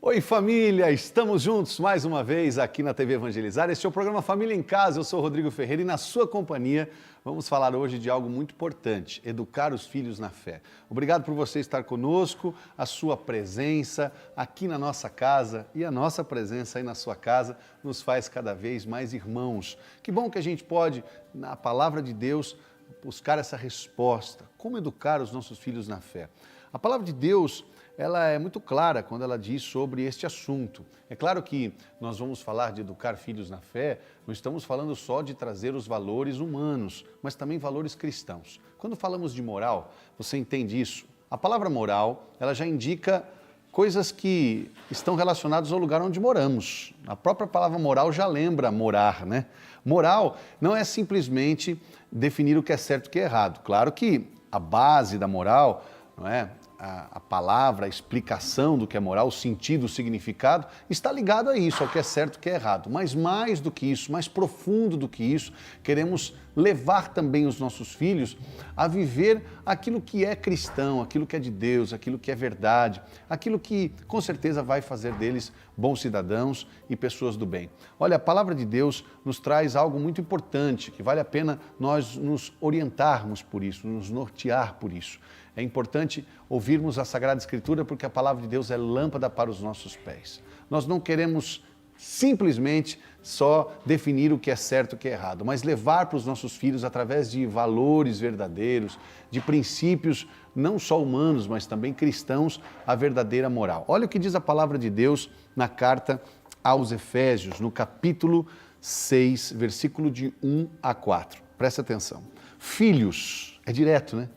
Oi família, estamos juntos mais uma vez aqui na TV Evangelizar. Este é o programa Família em Casa, eu sou o Rodrigo Ferreira e na sua companhia vamos falar hoje de algo muito importante, educar os filhos na fé. Obrigado por você estar conosco, a sua presença aqui na nossa casa e a nossa presença aí na sua casa nos faz cada vez mais irmãos. Que bom que a gente pode, na palavra de Deus, buscar essa resposta, como educar os nossos filhos na fé. A palavra de Deus, ela é muito clara quando ela diz sobre este assunto. É claro que nós vamos falar de educar filhos na fé, não estamos falando só de trazer os valores humanos, mas também valores cristãos. Quando falamos de moral, você entende isso? A palavra moral, ela já indica coisas que estão relacionadas ao lugar onde moramos. A própria palavra moral já lembra morar, né? Moral não é simplesmente definir o que é certo e o que é errado. Claro que a base da moral, não é? A palavra, a explicação do que é moral, o sentido, o significado, está ligado a isso, ao que é certo e o que é errado. Mas mais do que isso, mais profundo do que isso, queremos levar também os nossos filhos a viver aquilo que é cristão, aquilo que é de Deus, aquilo que é verdade, aquilo que com certeza vai fazer deles bons cidadãos e pessoas do bem. Olha, a palavra de Deus nos traz algo muito importante, que vale a pena nós nos orientarmos por isso, nos nortear por isso. É importante ouvirmos a Sagrada Escritura porque a palavra de Deus é lâmpada para os nossos pés. Nós não queremos simplesmente só definir o que é certo e o que é errado, mas levar para os nossos filhos através de valores verdadeiros, de princípios não só humanos, mas também cristãos, a verdadeira moral. Olha o que diz a palavra de Deus na carta aos Efésios, no capítulo 6, versículo de 1 a 4. Presta atenção. Filhos, é direto, né?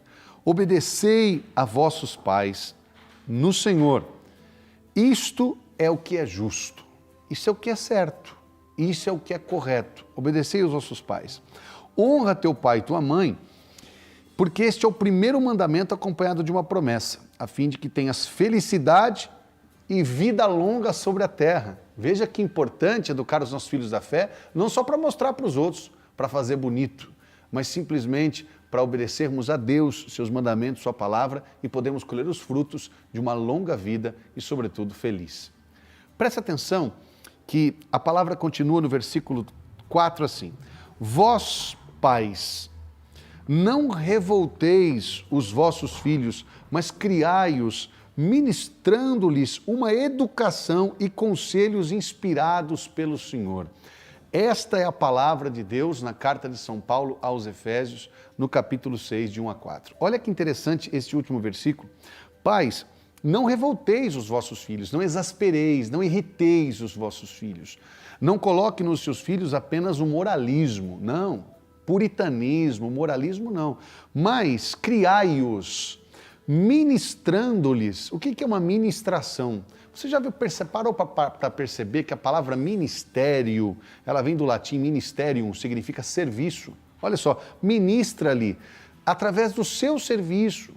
Obedecei a vossos pais no Senhor. Isto é o que é justo, isso é o que é certo, isso é o que é correto. Obedecei aos vossos pais. Honra teu pai e tua mãe, porque este é o primeiro mandamento acompanhado de uma promessa, a fim de que tenhas felicidade e vida longa sobre a terra. Veja que importante educar os nossos filhos da fé, não só para mostrar para os outros, para fazer bonito, mas simplesmente para obedecermos a Deus, seus mandamentos, sua palavra e podermos colher os frutos de uma longa vida e, sobretudo, feliz. Preste atenção que a palavra continua no versículo 4 assim: Vós, pais, não revolteis os vossos filhos, mas criai-os, ministrando-lhes uma educação e conselhos inspirados pelo Senhor. Esta é a palavra de Deus na carta de São Paulo aos Efésios, no capítulo 6, de 1 a 4. Olha que interessante este último versículo. Pais, não revolteis os vossos filhos, não exaspereis, não irriteis os vossos filhos. Não coloque nos seus filhos apenas o moralismo, não. Puritanismo, moralismo não. Mas criai-os, ministrando-lhes. O que é uma ministração? Você já parou para perceber que a palavra ministério, ela vem do latim ministerium, significa serviço. Olha só, ministra-lhe através do seu serviço,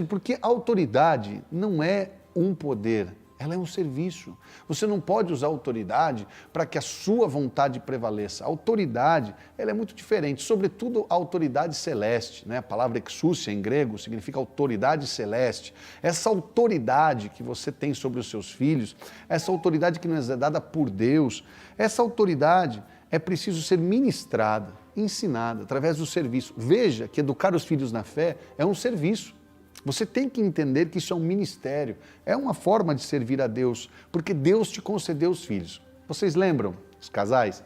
porque a autoridade não é um poder, ela é um serviço. Você não pode usar a autoridade para que a sua vontade prevaleça. A autoridade, ela é muito diferente, sobretudo a autoridade celeste, né? A palavra exousia em grego significa autoridade celeste. Essa autoridade que você tem sobre os seus filhos, essa autoridade que nos é dada por Deus, essa autoridade é preciso ser ministrada, ensinada através do serviço. Veja que educar os filhos na fé é um serviço. Você tem que entender que isso é um ministério, é uma forma de servir a Deus, porque Deus te concedeu os filhos. Vocês lembram, os casais,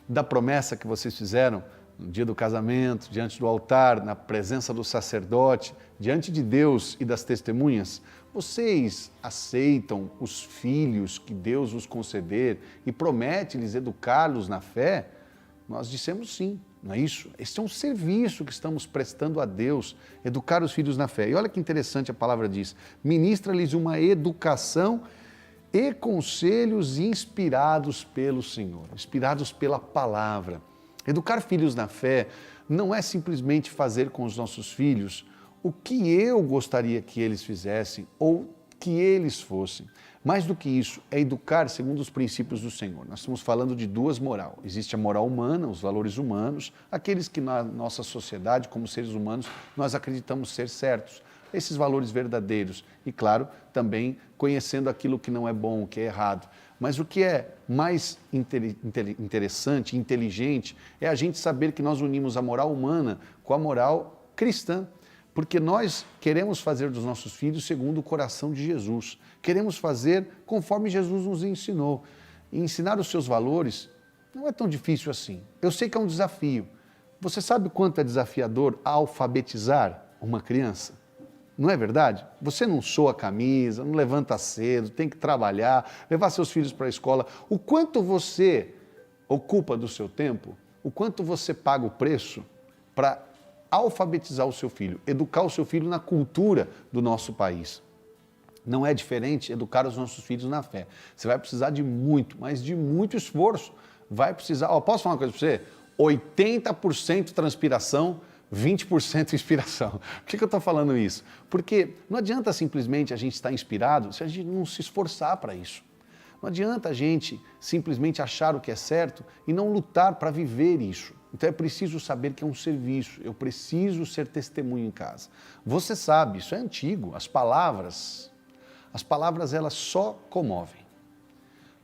da promessa que vocês fizeram no dia do casamento, diante do altar, na presença do sacerdote, diante de Deus e das testemunhas? Vocês aceitam os filhos que Deus vos conceder e promete-lhes educá-los na fé? Nós dissemos sim. Não é isso? Este é um serviço que estamos prestando a Deus, educar os filhos na fé. E olha que interessante a palavra diz, ministra-lhes uma educação e conselhos inspirados pelo Senhor, inspirados pela palavra. Educar filhos na fé não é simplesmente fazer com os nossos filhos o que eu gostaria que eles fizessem ou que eles fossem. Mais do que isso, é educar segundo os princípios do Senhor. Nós estamos falando de duas morais. Existe a moral humana, os valores humanos, aqueles que na nossa sociedade, como seres humanos, nós acreditamos ser certos. Esses valores verdadeiros. E, claro, também conhecendo aquilo que não é bom, o que é errado. Mas o que é mais interessante, inteligente, é a gente saber que nós unimos a moral humana com a moral cristã. Porque nós queremos fazer dos nossos filhos segundo o coração de Jesus. Queremos fazer conforme Jesus nos ensinou. E ensinar os seus valores não é tão difícil assim. Eu sei que é um desafio. Você sabe quanto é desafiador alfabetizar uma criança? Não é verdade? Você não soa a camisa, não levanta cedo, tem que trabalhar, levar seus filhos para a escola. O quanto você ocupa do seu tempo, o quanto você paga o preço para alfabetizar o seu filho, educar o seu filho na cultura do nosso país. Não é diferente educar os nossos filhos na fé. Você vai precisar de muito, mas de muito esforço. Vai precisar, posso falar uma coisa para você? 80% transpiração, 20% inspiração. Por que eu estou falando isso? Porque não adianta simplesmente a gente estar inspirado se a gente não se esforçar para isso. Não adianta a gente simplesmente achar o que é certo e não lutar para viver isso. Então é preciso saber que é um serviço, eu preciso ser testemunho em casa. Você sabe, isso é antigo, as palavras elas só comovem,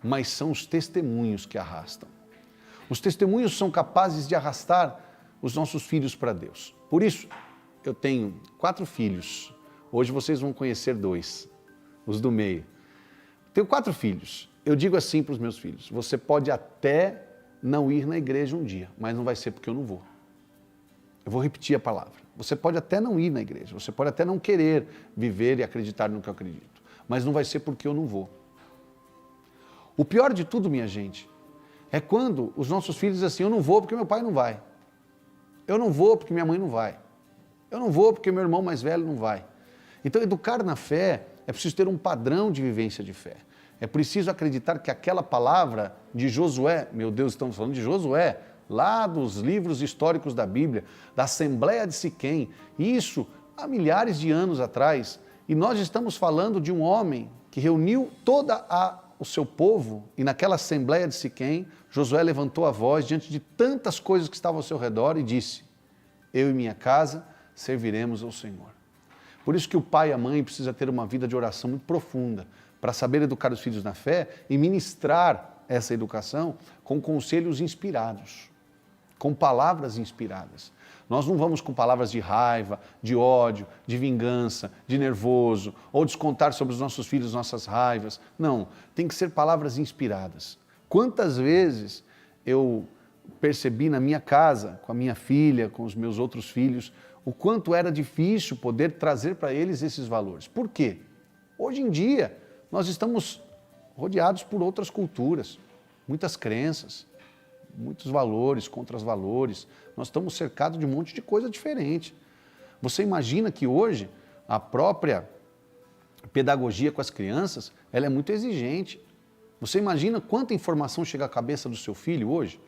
mas são os testemunhos que arrastam. Os testemunhos são capazes de arrastar os nossos filhos para Deus. Por isso, eu tenho 4 filhos, hoje vocês vão conhecer 2, os do meio. Tenho 4 filhos, eu digo assim para os meus filhos, você pode até não ir na igreja um dia, mas não vai ser porque eu não vou. Eu vou repetir a palavra. Você pode até não ir na igreja, você pode até não querer viver e acreditar no que eu acredito, mas não vai ser porque eu não vou. O pior de tudo, minha gente, é quando os nossos filhos dizem assim, eu não vou porque meu pai não vai. Eu não vou porque minha mãe não vai. Eu não vou porque meu irmão mais velho não vai. Então, educar na fé é preciso ter um padrão de vivência de fé. É preciso acreditar que aquela palavra de Josué, meu Deus, estamos falando de Josué, lá dos livros históricos da Bíblia, da Assembleia de Siquém, isso há milhares de anos atrás, e nós estamos falando de um homem que reuniu todo o seu povo, e naquela Assembleia de Siquém, Josué levantou a voz diante de tantas coisas que estavam ao seu redor e disse, eu e minha casa serviremos ao Senhor. Por isso que o pai e a mãe precisam ter uma vida de oração muito profunda, para saber educar os filhos na fé e ministrar essa educação com conselhos inspirados, com palavras inspiradas. Nós não vamos com palavras de raiva, de ódio, de vingança, de nervoso, ou descontar sobre os nossos filhos nossas raivas. Não, tem que ser palavras inspiradas. Quantas vezes eu percebi na minha casa, com a minha filha, com os meus outros filhos, o quanto era difícil poder trazer para eles esses valores. Por quê? Hoje em dia, nós estamos rodeados por outras culturas, muitas crenças, muitos valores, contras-valores. Nós estamos cercados de um monte de coisa diferente. Você imagina que hoje a própria pedagogia com as crianças, ela é muito exigente. Você imagina quanta informação chega à cabeça do seu filho hoje?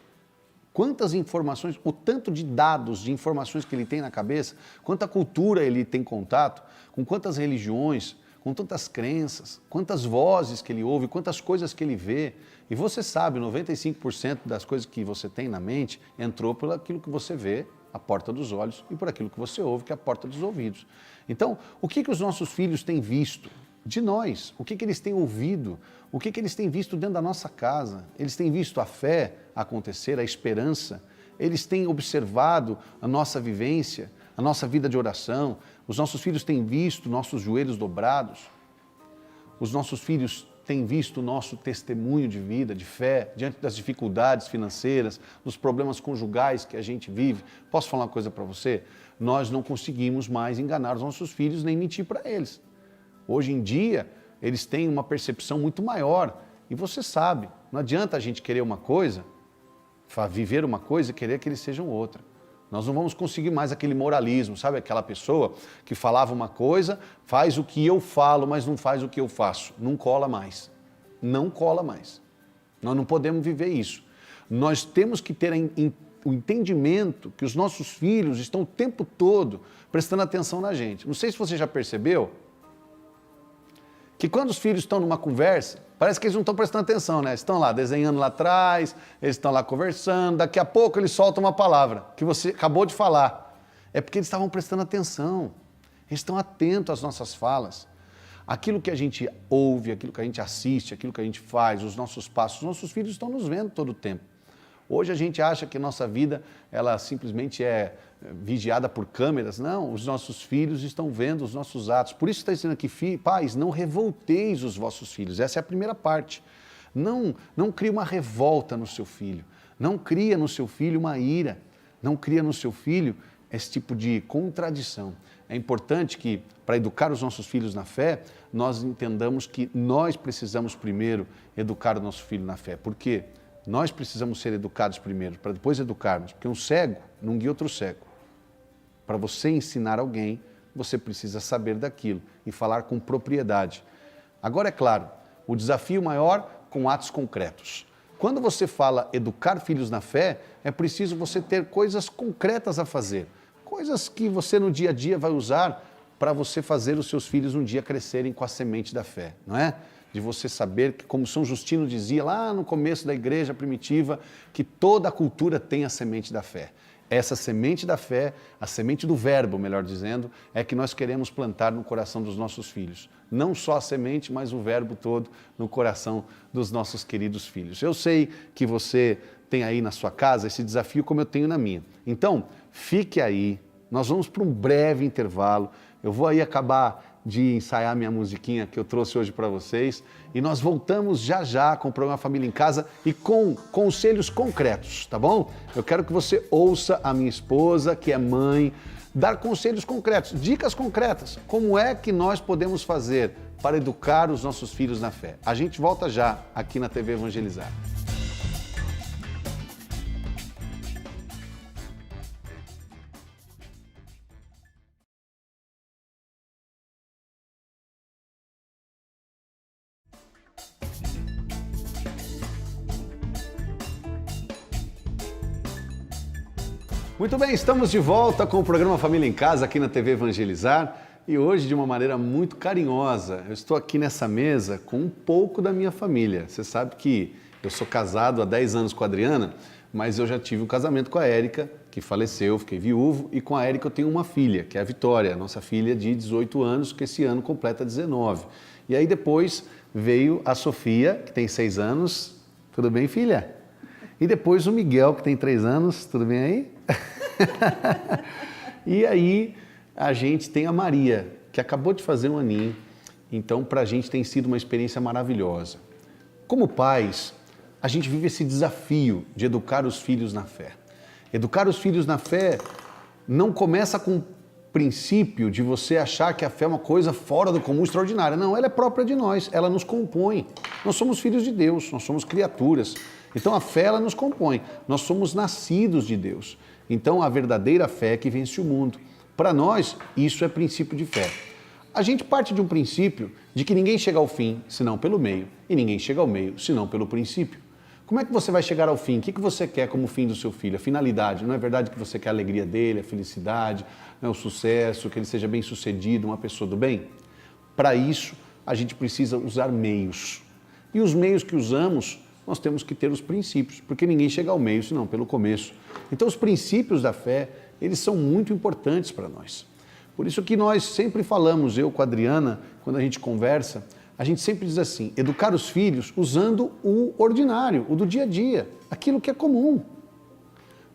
Quantas informações, o tanto de dados, de informações que ele tem na cabeça, quanta cultura ele tem contato, com quantas religiões, com tantas crenças, quantas vozes que ele ouve, quantas coisas que ele vê. E você sabe, 95% das coisas que você tem na mente entrou por aquilo que você vê, a porta dos olhos, e por aquilo que você ouve, que é a porta dos ouvidos. Então, o que os nossos filhos têm visto de nós? O que eles têm ouvido? O que eles têm visto dentro da nossa casa? Eles têm visto a fé acontecer, a esperança? Eles têm observado a nossa vivência, a nossa vida de oração? Os nossos filhos têm visto nossos joelhos dobrados? Os nossos filhos têm visto o nosso testemunho de vida, de fé, diante das dificuldades financeiras, dos problemas conjugais que a gente vive? Posso falar uma coisa para você? Nós não conseguimos mais enganar os nossos filhos nem mentir para eles. Hoje em dia, eles têm uma percepção muito maior. E você sabe, não adianta a gente querer uma coisa, viver uma coisa e querer que eles sejam outra. Nós não vamos conseguir mais aquele moralismo, sabe? Aquela pessoa que falava uma coisa, faz o que eu falo, mas não faz o que eu faço. Não cola mais. Não cola mais. Nós não podemos viver isso. Nós temos que ter o entendimento que os nossos filhos estão o tempo todo prestando atenção na gente. Não sei se você já percebeu que quando os filhos estão numa conversa, parece que eles não estão prestando atenção, né? Estão lá desenhando lá atrás, eles estão lá conversando, daqui a pouco eles soltam uma palavra que você acabou de falar. É porque eles estavam prestando atenção, eles estão atentos às nossas falas. Aquilo que a gente ouve, aquilo que a gente assiste, aquilo que a gente faz, os nossos passos, os nossos filhos estão nos vendo todo o tempo. Hoje a gente acha que nossa vida, ela simplesmente é vigiada por câmeras. Não, os nossos filhos estão vendo os nossos atos. Por isso está dizendo aqui, pais, não revolteis os vossos filhos. Essa é a primeira parte. Não crie uma revolta no seu filho. Não cria no seu filho uma ira. Não cria no seu filho esse tipo de contradição. É importante que, para educar os nossos filhos na fé, nós entendamos que nós precisamos primeiro educar o nosso filho na fé. Por quê? Nós precisamos ser educados primeiro, para depois educarmos. Porque um cego não guia outro cego. Para você ensinar alguém, você precisa saber daquilo e falar com propriedade. Agora, é claro, o desafio maior com atos concretos. Quando você fala educar filhos na fé, é preciso você ter coisas concretas a fazer. Coisas que você no dia a dia vai usar para você fazer os seus filhos um dia crescerem com a semente da fé, não é? De você saber que, como São Justino dizia lá no começo da igreja primitiva, que toda a cultura tem a semente da fé. Essa semente da fé, a semente do verbo, melhor dizendo, é que nós queremos plantar no coração dos nossos filhos. Não só a semente, mas o verbo todo no coração dos nossos queridos filhos. Eu sei que você tem aí na sua casa esse desafio como eu tenho na minha. Então, fique aí, nós vamos para um breve intervalo. Eu vou aí acabar de ensaiar minha musiquinha que eu trouxe hoje para vocês e nós voltamos já já com o programa Família em Casa e com conselhos concretos, tá bom? Eu quero que você ouça a minha esposa, que é mãe, dar conselhos concretos, dicas concretas, como é que nós podemos fazer para educar os nossos filhos na fé. A gente volta já aqui na TV Evangelizar. Muito bem, estamos de volta com o programa Família em Casa aqui na TV Evangelizar e hoje de uma maneira muito carinhosa. Eu estou aqui nessa mesa com um pouco da minha família. Você sabe que eu sou casado há 10 anos com a Adriana, mas eu já tive um casamento com a Érica, que faleceu, fiquei viúvo, e com a Érica eu tenho uma filha, que é a Vitória, nossa filha de 18 anos, que esse ano completa 19. E aí depois veio a Sofia, que tem 6 anos. Tudo bem, filha? E depois o Miguel, que tem 3 anos. Tudo bem aí? E aí a gente tem a Maria, que acabou de fazer um aninho, então para a gente tem sido uma experiência maravilhosa. Como pais, a gente vive esse desafio de educar os filhos na fé. Educar os filhos na fé não começa com o princípio de você achar que a fé é uma coisa fora do comum, extraordinária. Não, ela é própria de nós, ela nos compõe. Nós somos filhos de Deus, nós somos criaturas. Então a fé, ela nos compõe. Nós somos nascidos de Deus. Então, a verdadeira fé é que vence o mundo. Para nós, isso é princípio de fé. A gente parte de um princípio de que ninguém chega ao fim, senão pelo meio, e ninguém chega ao meio, senão pelo princípio. Como é que você vai chegar ao fim? O que você quer como fim do seu filho? A finalidade. Não é verdade que você quer a alegria dele, a felicidade, o sucesso, que ele seja bem sucedido, uma pessoa do bem? Para isso, a gente precisa usar meios. E os meios que usamos, nós temos que ter os princípios, porque ninguém chega ao meio, senão pelo começo. Então, os princípios da fé, eles são muito importantes para nós. Por isso que nós sempre falamos, eu com a Adriana, quando a gente conversa, a gente sempre diz assim, educar os filhos usando o ordinário, o do dia a dia, aquilo que é comum.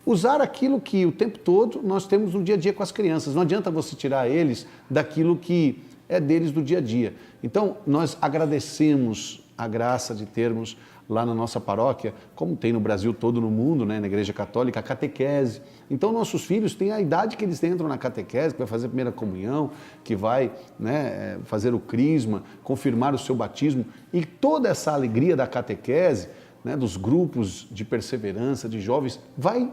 Usar aquilo que o tempo todo nós temos no dia a dia com as crianças. Não adianta você tirar eles daquilo que é deles do dia a dia. Então, nós agradecemos a graça de termos lá na nossa paróquia, como tem no Brasil todo, no mundo, né, na Igreja Católica, a catequese. Então, nossos filhos têm a idade que eles entram na catequese, que vai fazer a primeira comunhão, que vai, né, fazer o crisma, confirmar o seu batismo. E toda essa alegria da catequese, né, dos grupos de perseverança, de jovens, vai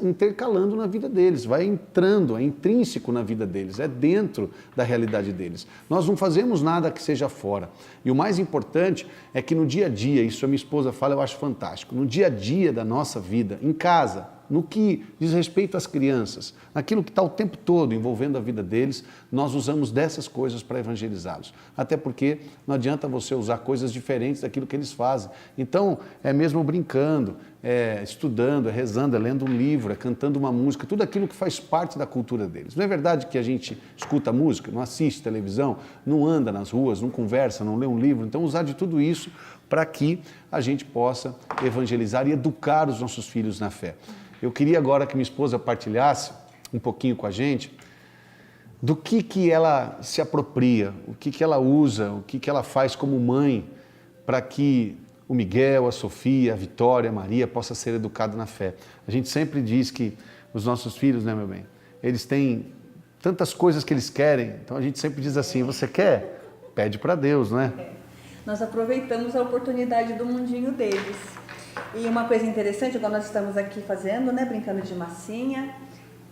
intercalando na vida deles, vai entrando, é intrínseco na vida deles, é dentro da realidade deles. Nós não fazemos nada que seja fora. E o mais importante é que no dia a dia, isso a minha esposa fala, eu acho fantástico, no dia a dia da nossa vida, em casa, no que diz respeito às crianças, naquilo que está o tempo todo envolvendo a vida deles, nós usamos dessas coisas para evangelizá-los. Até porque não adianta você usar coisas diferentes daquilo que eles fazem. Então, é mesmo brincando, é estudando, é rezando, é lendo um livro, é cantando uma música, tudo aquilo que faz parte da cultura deles. Não é verdade que a gente escuta música, não assiste televisão, não anda nas ruas, não conversa, não lê um livro? Então, usar de tudo isso para que a gente possa evangelizar e educar os nossos filhos na fé. Eu queria agora que minha esposa partilhasse um pouquinho com a gente do que ela se apropria, o que ela usa, o que ela faz como mãe para que o Miguel, a Sofia, a Vitória, a Maria possa ser educado na fé. A gente sempre diz que os nossos filhos, né, meu bem, eles têm tantas coisas que eles querem, então a gente sempre diz assim, você quer? Pede para Deus, né? Nós aproveitamos a oportunidade do mundinho deles. E uma coisa interessante, quando nós estamos aqui fazendo, né, brincando de massinha,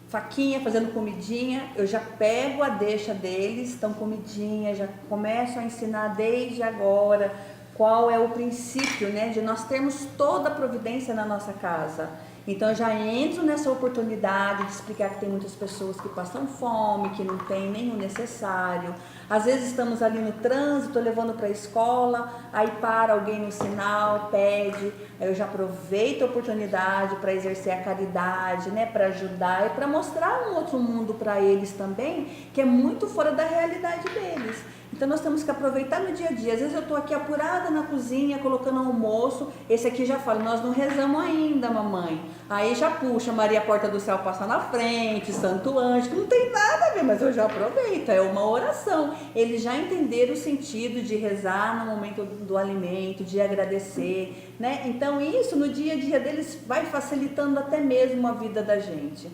faquinha, fazendo comidinha, eu já pego a deixa deles, então comidinha, já começo a ensinar desde agora qual é o princípio, né, de nós termos toda a providência na nossa casa. Então eu já entro nessa oportunidade de explicar que tem muitas pessoas que passam fome, que não tem nem o necessário. Às vezes estamos ali no trânsito, levando para a escola, aí para alguém no sinal, pede, aí eu já aproveito a oportunidade para exercer a caridade, né, para ajudar e para mostrar um outro mundo para eles também, que é muito fora da realidade deles. Então nós temos que aproveitar no dia a dia. Às vezes eu estou aqui apurada na cozinha, colocando almoço, esse aqui já fala, nós não rezamos ainda, mamãe. Aí já puxa, Maria Porta do Céu passa na frente, Santo Anjo, que não tem nada a ver, mas eu já aproveito, é uma oração. Eles já entenderam o sentido de rezar no momento do alimento, de agradecer, né? Então isso no dia a dia deles vai facilitando até mesmo a vida da gente.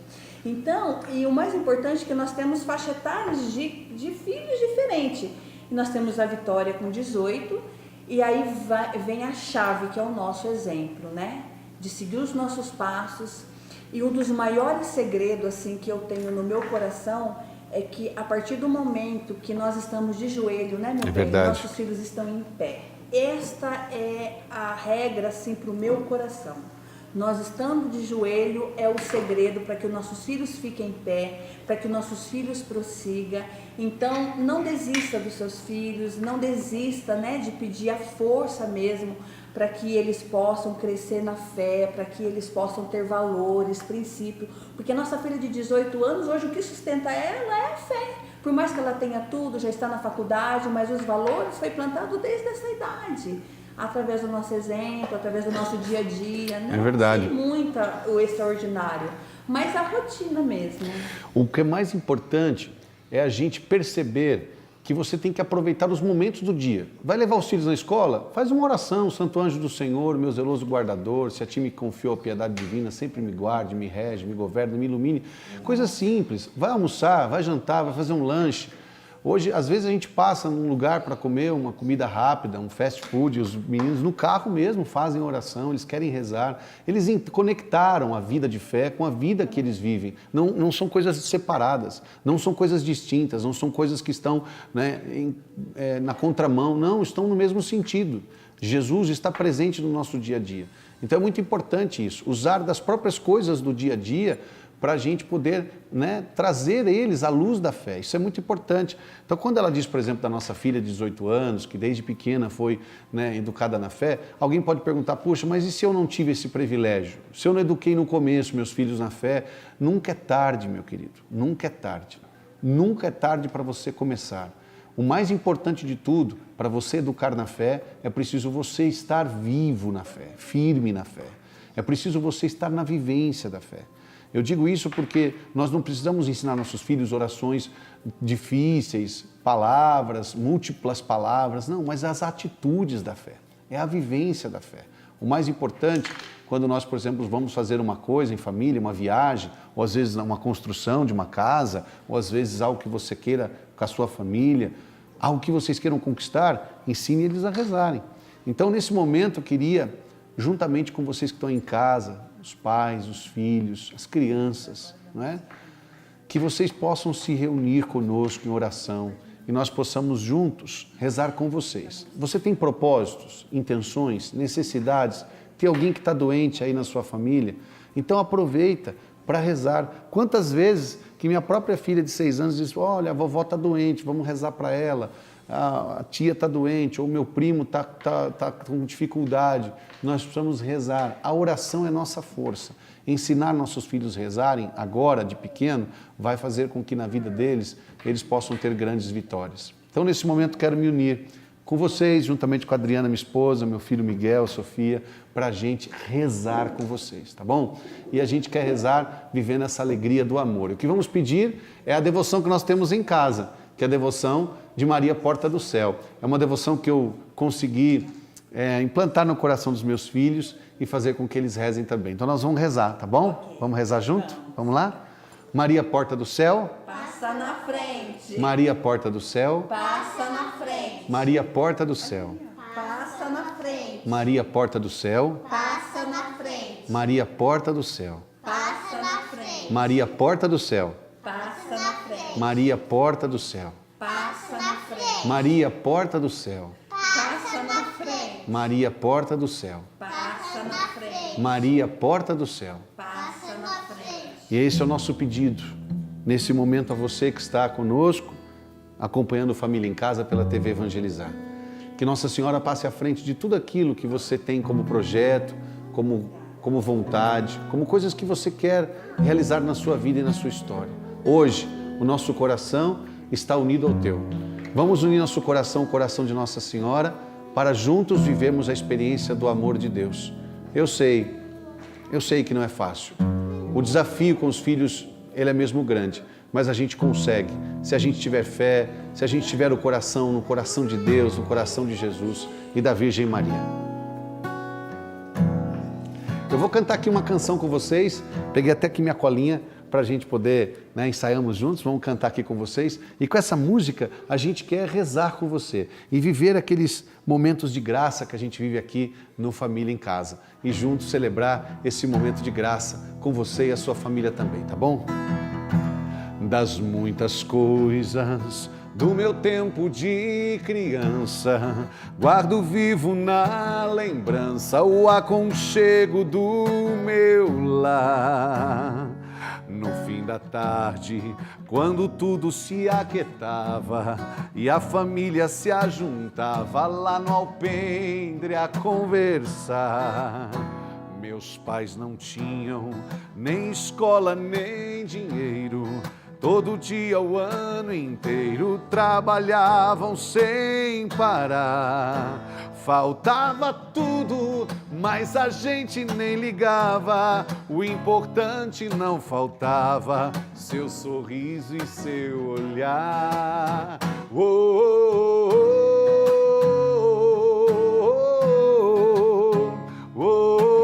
Então, e o mais importante é que nós temos faixa etárias de filhos diferentes. Nós temos a Vitória com 18, e aí vem a chave, que é o nosso exemplo, né? De seguir os nossos passos. E um dos maiores segredos assim, que eu tenho no meu coração é que a partir do momento que nós estamos de joelho, né, meu bem? Nossos filhos estão em pé. Esta é a regra assim, para o meu coração. Nós estando de joelho é o segredo para que os nossos filhos fiquem em pé, para que os nossos filhos prossigam. Então, não desista dos seus filhos, não desista, né, de pedir a força mesmo para que eles possam crescer na fé, para que eles possam ter valores, princípios. Porque a nossa filha de 18 anos, hoje o que sustenta ela é a fé. Por mais que ela tenha tudo, já está na faculdade, mas os valores foi plantado desde essa idade. Através do nosso exemplo, através do nosso dia a dia, né? É verdade. Tem muita o extraordinário, mas a rotina mesmo. O que é mais importante é a gente perceber que você tem que aproveitar os momentos do dia. Vai levar os filhos na escola? Faz uma oração, Santo Anjo do Senhor, meu zeloso guardador, se a ti me confiou a piedade divina, sempre me guarde, me rege, me governe, me ilumine. Coisa simples. Vai almoçar, vai jantar, vai fazer um lanche. Hoje, às vezes a gente passa num lugar para comer uma comida rápida, um fast food, e os meninos no carro mesmo fazem oração, eles querem rezar. Eles conectaram a vida de fé com a vida que eles vivem. Não são coisas separadas, não são coisas distintas, não são coisas que estão, né, na contramão, não, estão no mesmo sentido. Jesus está presente no nosso dia a dia. Então é muito importante isso, usar das próprias coisas do dia a dia para a gente poder, né, trazer eles à luz da fé. Isso é muito importante. Então, quando ela diz, por exemplo, da nossa filha de 18 anos, que desde pequena foi, né, educada na fé, alguém pode perguntar, puxa, mas e se eu não tive esse privilégio? Se eu não eduquei no começo meus filhos na fé? Nunca é tarde, meu querido, nunca é tarde. Nunca é tarde para você começar. O mais importante de tudo, para você educar na fé, é preciso você estar vivo na fé, firme na fé. É preciso você estar na vivência da fé. Eu digo isso porque nós não precisamos ensinar nossos filhos orações difíceis, palavras, múltiplas palavras, não, mas as atitudes da fé, é a vivência da fé. O mais importante, quando nós, por exemplo, vamos fazer uma coisa em família, uma viagem, ou às vezes uma construção de uma casa, ou às vezes algo que você queira com a sua família, algo que vocês queiram conquistar, ensine eles a rezarem. Então, nesse momento, eu queria, juntamente com vocês que estão em casa, os pais, os filhos, as crianças, não é? Que vocês possam se reunir conosco em oração e nós possamos juntos rezar com vocês. Você tem propósitos, intenções, necessidades? Tem alguém que está doente aí na sua família? Então aproveita para rezar. Quantas vezes que minha própria filha de 6 anos disse, olha, a vovó está doente, vamos rezar para ela. A tia está doente, ou meu primo está com dificuldade. Nós precisamos rezar. A oração é nossa força. Ensinar nossos filhos a rezarem agora, de pequeno, vai fazer com que na vida deles, eles possam ter grandes vitórias. Então, nesse momento, quero me unir com vocês, juntamente com a Adriana, minha esposa, meu filho Miguel, Sofia, para a gente rezar com vocês, tá bom? E a gente quer rezar vivendo essa alegria do amor. O que vamos pedir é a devoção que nós temos em casa, que é a devoção de Maria Porta do Céu. É uma devoção que eu consegui implantar no coração dos meus filhos e fazer com que eles rezem também. Então nós vamos rezar, tá bom? Okay. Vamos rezar junto? Vamos lá? Maria Porta do Céu. Passa na frente. Maria Porta do Céu. Passa na frente. Maria Porta do Céu. Passa na frente. Maria Porta do Céu. Passa na frente. Maria Porta do Céu. Passa na frente. Maria Porta do Céu. Passa na frente. Maria Porta do Céu. Passa na frente. Maria Porta do Céu. Passa na frente. Maria Porta do Céu. Passa na frente. Maria Porta do Céu. Passa na frente. E esse é o nosso pedido, nesse momento a você que está conosco, acompanhando Família em Casa pela TV Evangelizar. Que Nossa Senhora passe à frente de tudo aquilo que você tem como projeto, como vontade, como coisas que você quer realizar na sua vida e na sua história. Hoje, o nosso coração está unido ao teu. Vamos unir nosso coração ao coração de Nossa Senhora para juntos vivermos a experiência do amor de Deus. Eu sei que não é fácil. O desafio com os filhos, ele é mesmo grande, mas a gente consegue. Se a gente tiver fé, se a gente tiver o coração no coração de Deus, no coração de Jesus e da Virgem Maria. Eu vou cantar aqui uma canção com vocês, peguei até aqui minha colinha para a gente poder, ensaiamos juntos, vamos cantar aqui com vocês. E com essa música, a gente quer rezar com você e viver aqueles momentos de graça que a gente vive aqui no Família em Casa. E juntos celebrar esse momento de graça com você e a sua família também, tá bom? Das muitas coisas do meu tempo de criança, guardo vivo na lembrança o aconchego do meu lar. No fim da tarde, quando tudo se aquietava e a família se ajuntava lá no alpendre a conversar. Meus pais não tinham nem escola nem dinheiro, todo dia, o ano inteiro, trabalhavam sem parar. Faltava tudo, mas a gente nem ligava. O importante não faltava, seu sorriso e seu olhar. Oh, oh, oh, oh, oh.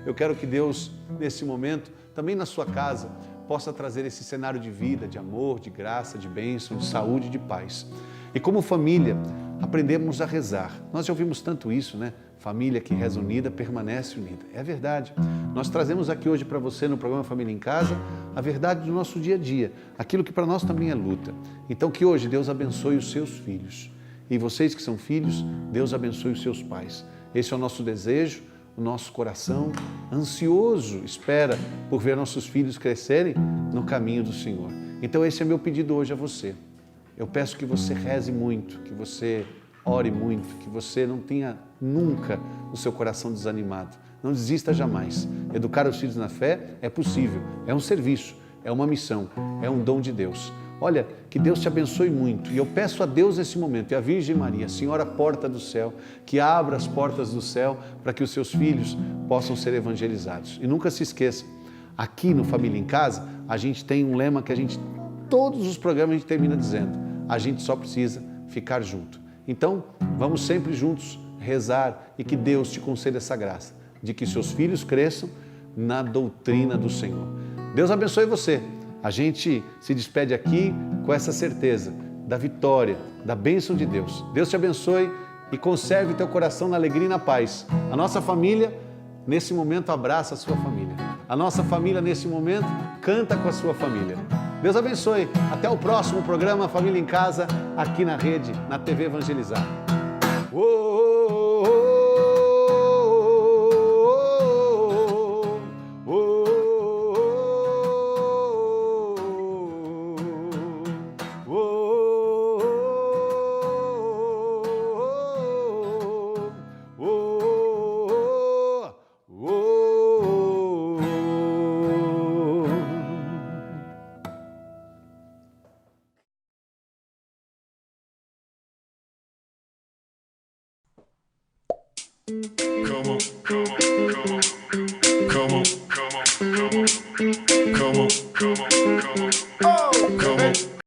Eu quero que Deus, nesse momento, também na sua casa, possa trazer esse cenário de vida, de amor, de graça, de bênção, de saúde e de paz. E como família, aprendemos a rezar. Nós já ouvimos tanto isso, né? Família que reza unida, permanece unida. É verdade. Nós trazemos aqui hoje para você, no programa Família em Casa, a verdade do nosso dia a dia, aquilo que para nós também é luta. Então que hoje Deus abençoe os seus filhos. E vocês que são filhos, Deus abençoe os seus pais. Esse é o nosso desejo. O nosso coração ansioso espera por ver nossos filhos crescerem no caminho do Senhor. Então esse é meu pedido hoje a você. Eu peço que você reze muito, que você ore muito, que você não tenha nunca o seu coração desanimado. Não desista jamais. Educar os filhos na fé é possível, é um serviço, é uma missão, é um dom de Deus. Olha, que Deus te abençoe muito. E eu peço a Deus nesse momento, e a Virgem Maria, Senhora Porta do Céu, que abra as portas do céu para que os seus filhos possam ser evangelizados. E nunca se esqueça, aqui no Família em Casa, a gente tem um lema que todos os programas a gente termina dizendo, a gente só precisa ficar junto. Então, vamos sempre juntos rezar e que Deus te conceda essa graça de que seus filhos cresçam na doutrina do Senhor. Deus abençoe você. A gente se despede aqui com essa certeza da vitória, da bênção de Deus. Deus te abençoe e conserve teu coração na alegria e na paz. A nossa família, nesse momento, abraça a sua família. A nossa família, nesse momento, canta com a sua família. Deus abençoe. Até o próximo programa Família em Casa, aqui na rede, na TV Evangelizar. Come on, come on.